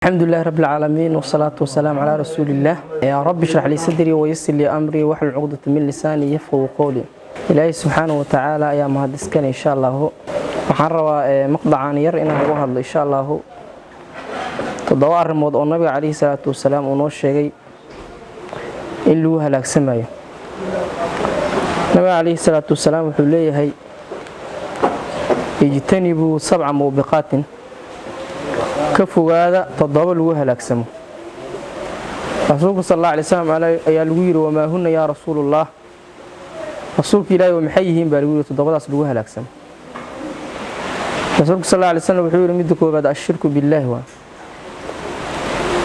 الحمد لله رب العالمين والصلاة والسلام على رسول الله. يا رب اشرح لي صدري ويسر لي أمري واحلل عقدة من لساني يفقهوا قولي. إلهي سبحانه وتعالى يا مهدسكن إن شاء الله waxaan rabaa maqdacaan yar inaan uga hadlo insha Allah toddoba arrimood oo nabiga kaleey salaatu wasalaam uu noo sheegay in lagu halaagsamayo. nabiga kaleey salaatu wasalaam wuxuu leeyahay ijtanibu sab'a mubiqatin ka fogaada toddoba lagu halaagsamo. rasuulku sallallahu alayhi wasallam ayaa lagu yiri wama hunna ya rasuulullah, rasuulku ilaahay maxay yihiin baa lagu yiri toddobadaas lagu halaagsamo. rasuulku sallallahu alayhi wasallam wuxuu yiri mid koobaad ashirku billahi wa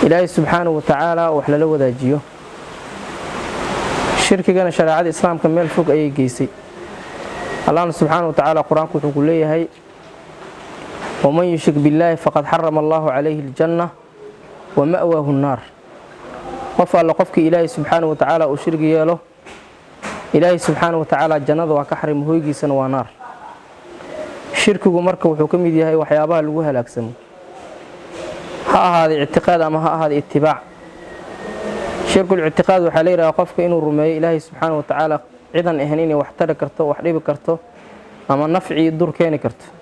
ilaahay subhanahu wa ta'ala wax la wadaajiyo. shirkigana shariicada islaamka meel fog ayay geysay. Allah subhanahu wa ta'ala quraanku wuxuu ku leeyahay ومن يشرك بالله فقد حرم الله عليه الجنة ومأواه النار. قفل قفك إلهي سبحانه وتعالى وشرك ياله إلهي سبحانه وتعالى الجنة وكحرم هويجي سنة ونار. شرك ومركب وحكم دي وحيابها لوها لكسم. هذا اعتقاد أما هذا اتباع. شرك الاعتقاد وحليرة قفك إنه الرمي إلهي سبحانه وتعالى عذا إهنيني واحترك كرته وحريب كرته أما نفعي الدور كان كرته.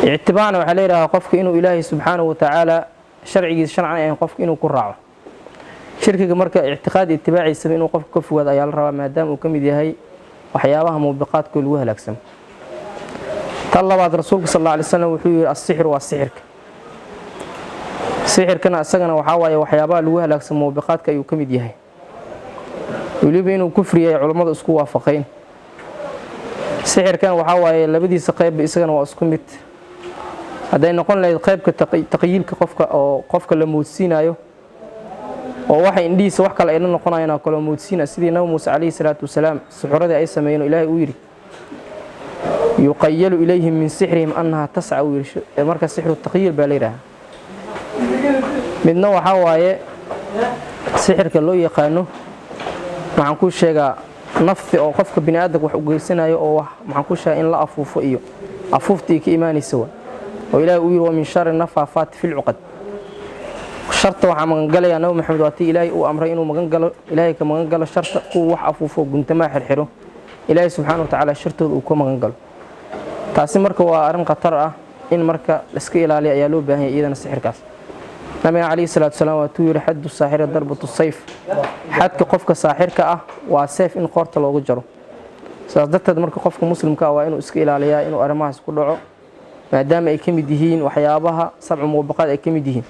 اعتبارنا وحليلها قفك إنه إلهي سبحانه وتعالى شرعي شرعا إن قفك إنه كراعه. شركة مركة اعتقاد اتباعي سمي إنه قفك كفو هذا يالروا ما دام وكمل هي وحيابها موبقات كل وها لكسم. طلب بعد رسولك صلى الله عليه وسلم وحي السحر والسحر. السحر كان أسجنا وحاوي وحيابها الوها لكسم موبقات كي وكمل هي. يلي بينه كفري علماء اسكو وافقين. السحر كان وحاوي لبدي سقيب بإسجنا واسكمت. hadday noqon lahayd qaybka taqyiilka qofka la moodsiinayo oo waxa indhiisa wax kale ay noqonayaan kala moodsiina sidii nabi Muuse kaleey salaatu wasalaam suxurada ay sameeyeen Ilaahay uu yiri yuqayyalu ilayhim min sihrihim annaha tas'a marka sihru taqyiil baa leeyahay midna waxa waaye sixirka loo yaqaano waxaan ku sheegaa nafsi oo qofka bini'aadamka wax u geysanayo oo waxaan ku sheegaa in la afuufo iyo afuuftii ka iimaanaysa وإلهي ومن شر النفاثات في العقد. شرط وحا مغنقل يا نبي محمد واتي إلهي وأمره إنه مغنقل إلهي كمغنقل شرط قوة أفوفه قنت ما حرحره إلهي سبحانه وتعالى شرط وكو مغنقل تاسي مركا وأرن قطرة إن مركا لسكي إلالي أيالو بهي إذن السحر كاس نبي عليه الصلاة والسلام واتوير حد الساحر ضربة الصيف حد قفك ساحر كأه وسيف إن قرط لو جرو سأصدقت مركا قفك مسلم كأه وإنه اسكي إلالي إنه أرماس كله maadaama ay kamid yihiin waxyaabaha sab'u muwabaqad ay kamid yihiin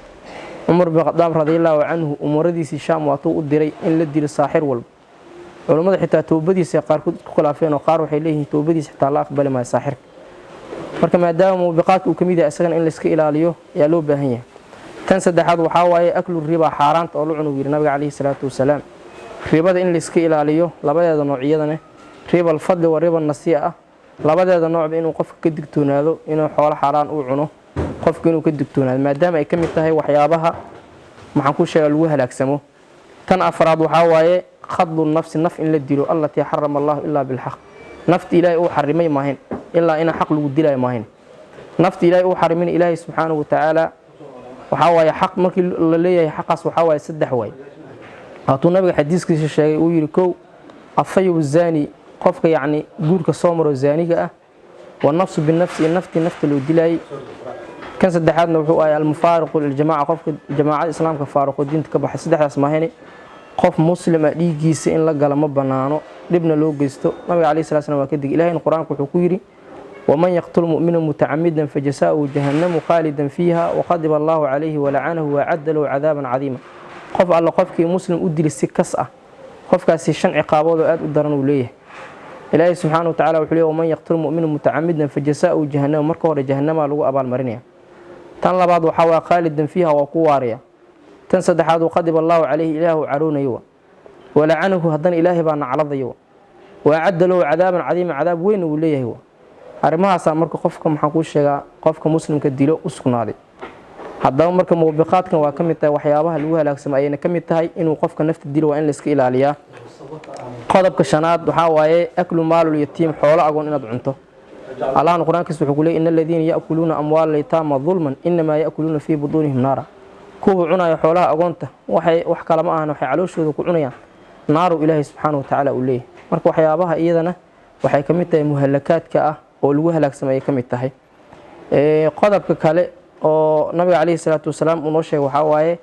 Umar bin Khattab radiyallahu anhu umuradiisi Shaam waatu u diray in la dilo saaxir walba culimada xitaa toobadiisa qaar ku khilaafeen oo qaar waxay leeyihiin toobadiisa xitaa la aqbali ma saaxir marka maadaama muwabaqad uu kamid yahay asagana in la iska ilaaliyo ayaa loo baahan yahay tan saddexaad waxa waaye aklu riba xaaraanta oo la cuno wiir nabiga kaleey salaatu wasalaam ribada in la iska ilaaliyo labadeeda noocyadana riba al-fadl wa riba an-nasi'a labadeeda nooc inuu qofka ka digtoonaado inuu xoolo xaraan uu cuno qofka inuu ka digtoonaado maadaama ay kamid tahay waxyaabaha maxaan ku sheegay lagu halaagsamo tan afraad waxa waaye khadlu nafsi naf in la dilo allati harrama Allah illa bil haqq nafti ilaahay uu xarimay maahin illa in xaq lagu dilay maahin nafti ilaahay uu xarimin ilaahay subhanahu wa ta'ala waxa waaye xaq markii la leeyahay xaqas waxa waaye saddex way hatu nabiga xadiiskiisa sheegay uu yiri kow afayu zani qofka yaani guurka soo maro zaaniga ah wa nafsu bin nafsi nafti loo dilay kan saddexaadna wuxuu ahay al mufaariqu lil jamaa qofka jamaacada islaamka faaruqo diinta ka baxay saddexdaas ma ahayni qof muslim ah dhiigiisa in la gala ma banaano dibna loo geysto nabiga kaleey salaatu wasalaam waa ka dig ilaahay quraanka wuxuu ku yiri waman yaqtul mu'mina muta'ammidan fajazaa'uhu jahannamu khalidan fiha wa qadiba Allahu alayhi wa la'anahu wa 'adda lahu 'adaban 'azima qof alla qofkii muslim u dilay si kas ah qofkaasi shan ciqaabood aad u daran uu leeyahay إلهي سبحانه وتعالى وحليه ومن يقتل مؤمنا متعمدا فجزاؤه جهنم مركه جهنم لو أبال مرنيا تن لبعض وحوا خالدا فيها وقواريا تن صدحات وقدب الله عليه إله عرون يوا ولعنه هدن إلهي بان على ضيوا وأعد له عذابا عظيما عذاب وين وليه هو أرمها سامرك قفكم حقوش شجع قفك مسلم كديلو أسكن هذه هذا مرك موبقات كان وكمتها وحيابها الوها لكسم أينا كمتها إنه قفك نفت الديلو وإن لسك إلى عليا qodobka shanaad waxa waaye aklu maalul yatiim xoolo agoon inaad cunto allahna qur-aankiisa wuxuu ku leeyahay inna aladiina ya'kuluuna amwaala yataama dulman inamaa ya'kuluuna fii buduunihim naara kuwa cunaya xoolaha agoonta wax kale ma ahan waxay calooshooda ku cunayaan naaru ilaahay subxaana wa tacaala uu leeyahay marka waxyaabaha iyadana waxay ka mid tahay muhalakaadka ah oo lagu halaagsameeyay ka mid tahay qodobka kale oo nabiga calayhi salaatu wasalaam uu noo sheegay waxaa waaye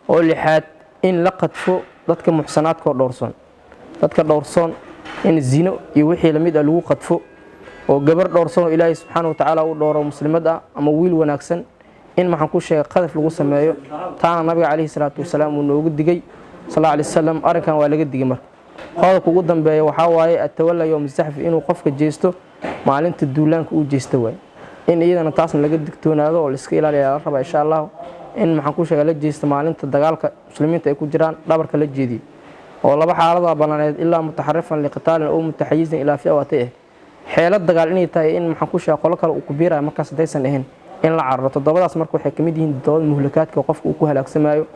oo lixaad in la qadfo dadka muxsanaadka oo dhowrsoon dadka dhowrsoon in zino iyo wixii lamid ah lagu qadfo oo gabar dhowrsoon oo ilaahay subxaana wa tacaala uu dhowro muslimad ah ama wiil wanaagsan in maxaan ku sheegay qadaf lagu sameeyo taana nabiga calayhi salaatu wasalaam uu noogu digay sallallahu alayhi wasallam arrinkan waa laga digay marka qodobka ugu dambeeya waxaa waaye atawalla yowm zaxfi inuu qofka jeesto maalinta duulaanka uu jeesto waay in iyadana taasna laga digtoonaado oo la iska ilaaliya la rabaa insha Allah in maxaan ku sheegay la jeesto maalinta dagaalka muslimiinta ay ku jiraan dhabarka la jeediyo oo laba xaalada banaaneed ilaa mutaxarrifan liqitaalin oo mutaxayizan ilaa fi'awatay xeelad dagaal inay tahay in maxaan ku sheegay qolo kale uu ku biirayo markaas hadaysan ahayn in la cararo todobadaas marka waxay kamid yihiin dood muhlakaadka qofka uu ku halaagsamayo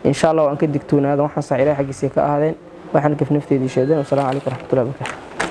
insha Allah aan ka digtoonaado waxaan sax ilaahay xaqiisa ka ahaadeen waxaan kif nafteedii sheedeen. Wassalaamu calaykum waraxmatullaahi wabarakaatuh.